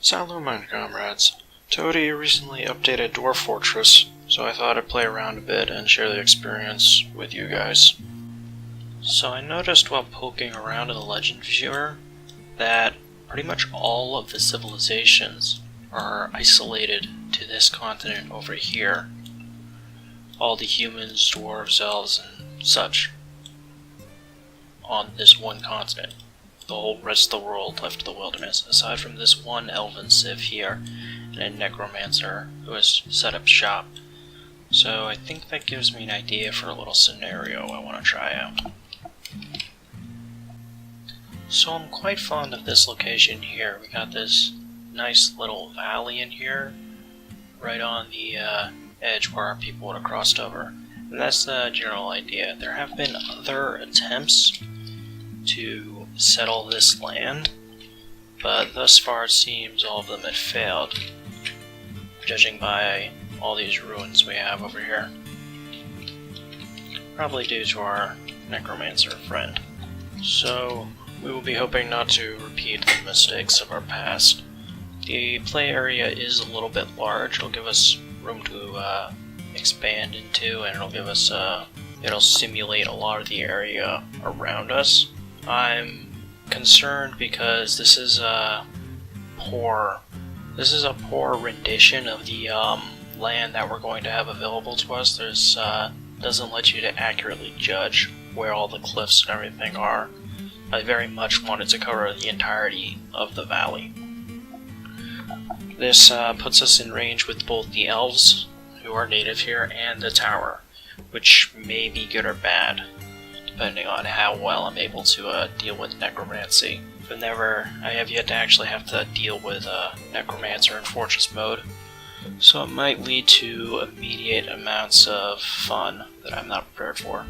Hello, my comrades. Toady recently updated Dwarf Fortress, so I thought I'd play around a bit and share the experience with you guys. So I noticed while poking around in the Legend Viewer that pretty much all of the civilizations are isolated to this continent over here. All the humans, dwarves, elves, and such on this one continent. The whole rest of the world left to the wilderness, aside from this one elven civ here, and a necromancer who has set up shop. So I think that gives me an idea for a little scenario I want to try out. So I'm quite fond of this location here. We got this nice little valley in here, right on the edge where our people would have crossed over. And that's the general idea. There have been other attempts to settle this land, but thus far it seems all of them had failed, judging by all these ruins we have over here. Probably due to our necromancer friend. So we will be hoping not to repeat the mistakes of our past. The play area is a little bit large. It'll give us room to expand into, and it'll give us it'll simulate a lot of the area around us. I'm concerned because this is a poor rendition of the land that we're going to have available to us. There's doesn't let you to accurately judge where all the cliffs and everything are. I very much wanted to cover the entirety of the valley. This puts us in range with both the elves, who are native here, and the tower, which may be good or bad, depending on how well I'm able to deal with necromancy. I have yet to actually have to deal with necromancer in fortress mode, so it might lead to immediate amounts of fun that I'm not prepared for.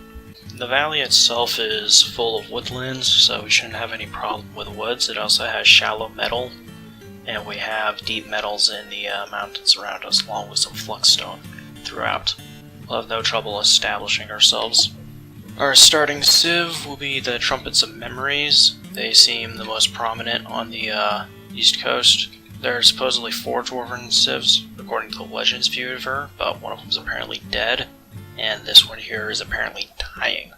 The valley itself is full of woodlands, so we shouldn't have any problem with woods. It also has shallow metal, and we have deep metals in the mountains around us, along with some flux-stone throughout. We'll have no trouble establishing ourselves. Our starting civ will be the Trumpets of Memories. They seem the most prominent on the East Coast. There are supposedly 4 Dwarven civs, according to the Legends Viewer, but one of them is apparently dead, and this one here is apparently dying.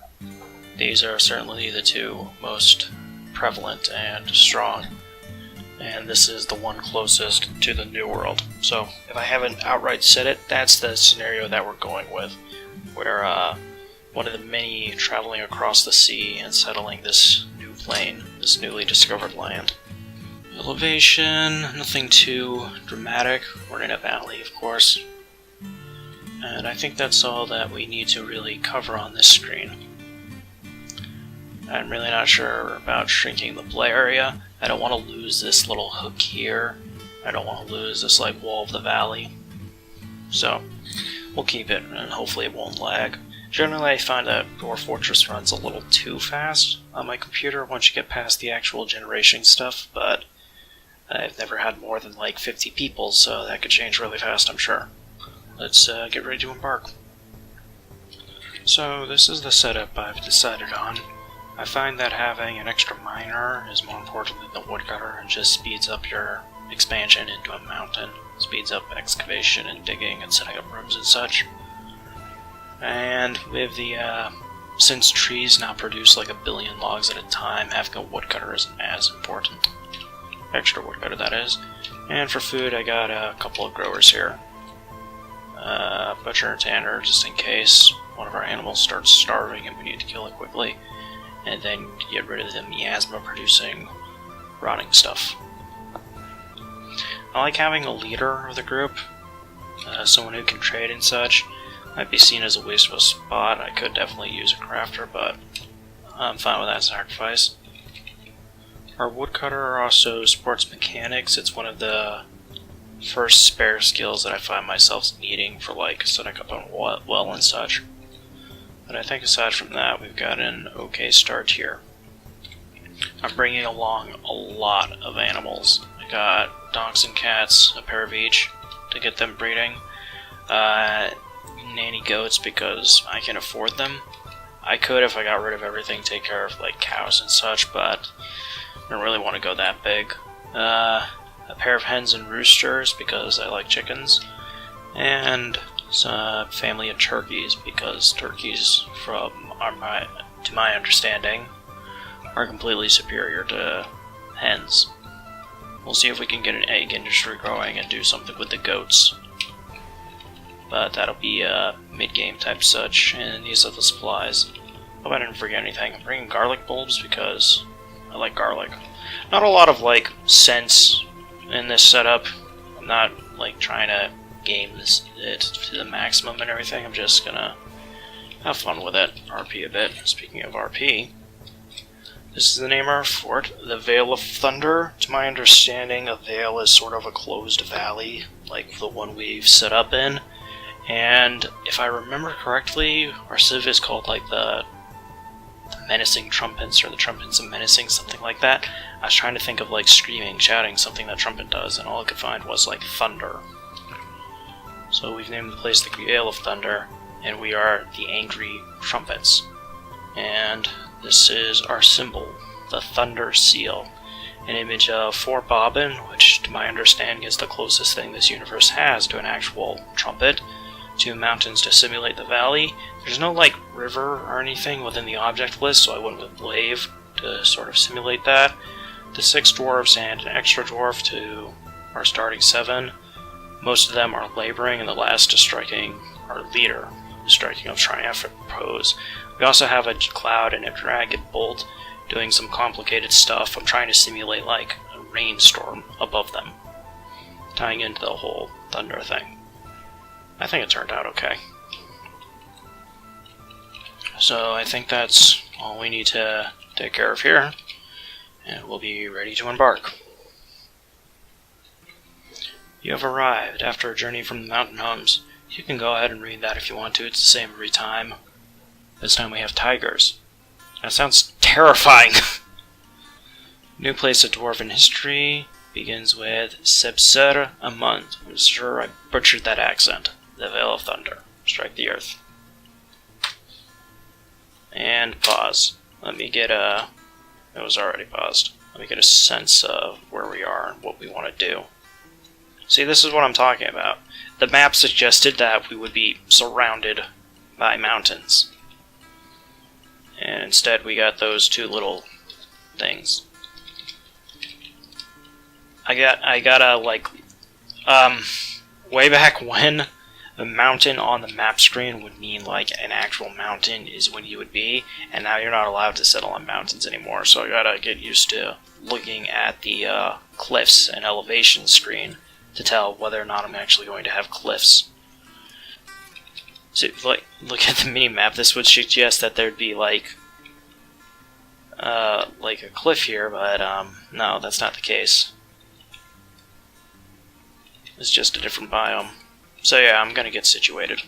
These are certainly the 2 most prevalent and strong, and this is the one closest to the New World. So, if I haven't outright said it, that's the scenario that we're going with, where one of the many traveling across the sea and settling this new plane, this newly discovered land. Elevation, nothing too dramatic. We're in a valley, of course. And I think that's all that we need to really cover on this screen. I'm really not sure about shrinking the play area. I don't want to lose this little hook here. I don't want to lose this wall of the valley. So, we'll keep it, and hopefully it won't lag. Generally, I find that Dwarf Fortress runs a little too fast on my computer once you get past the actual generation stuff, but I've never had more than 50 people, so that could change really fast, I'm sure. Let's get ready to embark. So, this is the setup I've decided on. I find that having an extra miner is more important than the woodcutter. It just speeds up your expansion into a mountain, speeds up excavation and digging and setting up rooms and such. And with since trees now produce 1 billion logs at a time, having a woodcutter isn't as important. Extra woodcutter, that is. And for food, I got a couple of growers here. Butcher and tanner, just in case one of our animals starts starving and we need to kill it quickly. And then get rid of the miasma-producing rotting stuff. I like having a leader of the group, someone who can trade and such. Might be seen as a waste of a spot. I could definitely use a crafter, but I'm fine with that sacrifice. Our woodcutter also supports mechanics. It's one of the first spare skills that I find myself needing for setting up a well and such. But I think aside from that, we've got an okay start here. I'm bringing along a lot of animals. I got dogs and cats, a pair of each, to get them breeding. Nanny goats because I can afford them. I could, if I got rid of everything, take care of cows and such, but I don't really want to go that big. A pair of hens and roosters because I like chickens, and a family of turkeys because turkeys, to my understanding, are completely superior to hens. We'll see if we can get an egg industry growing and do something with the goats. But that'll be a mid-game type such, and these are the supplies. Hope I didn't forget anything. I'm bringing garlic bulbs because I like garlic. Not a lot of, like, sense in this setup. I'm not, like, trying to game it to the maximum and everything. I'm just gonna have fun with it. RP a bit. Speaking of RP, this is the name of our fort, the Vale of Thunder. To my understanding, a vale is sort of a closed valley, like the one we've set up in. And if I remember correctly, our civ is called, like, the Menacing Trumpets, or the Trumpets of Menacing, something like that. I was trying to think of, like, screaming, shouting, something that trumpet does, and all I could find was, like, thunder. So we've named the place the Vale of Thunder, and we are the Angry Trumpets. And this is our symbol, the Thunder Seal, an image of Fort Bobbin, which to my understanding is the closest thing this universe has to an actual trumpet. 2 mountains to simulate the valley. There's no, like, river or anything within the object list, so I went with Blave to sort of simulate that. The 6 dwarves and an extra dwarf to our starting 7. Most of them are laboring, and the last is striking our leader, striking a triumphant pose. We also have a cloud and a dragon bolt doing some complicated stuff. I'm trying to simulate, like, a rainstorm above them, tying into the whole thunder thing. I think it turned out okay. So I think that's all we need to take care of here, and we'll be ready to embark. You have arrived after a journey from the mountain homes. You can go ahead and read that if you want to. It's the same every time. This time we have tigers. That sounds terrifying. New place of dwarven history begins with Sebsúr, Amud. I'm sure I butchered that accent. The Vale of Thunder. Strike the earth. And pause. Let me get a... It was already paused. Let me get a sense of where we are and what we want to do. See, this is what I'm talking about. The map suggested that we would be surrounded by mountains. And instead we got those 2 little things. I got a, like, way back when, the mountain on the map screen would mean, like, an actual mountain is when you would be, and now you're not allowed to settle on mountains anymore, so I gotta get used to looking at the cliffs and elevation screen to tell whether or not I'm actually going to have cliffs. So, like, look at the mini-map. This would suggest that there'd be, like a cliff here, but, no, that's not the case. It's just a different biome. So yeah, I'm gonna get situated.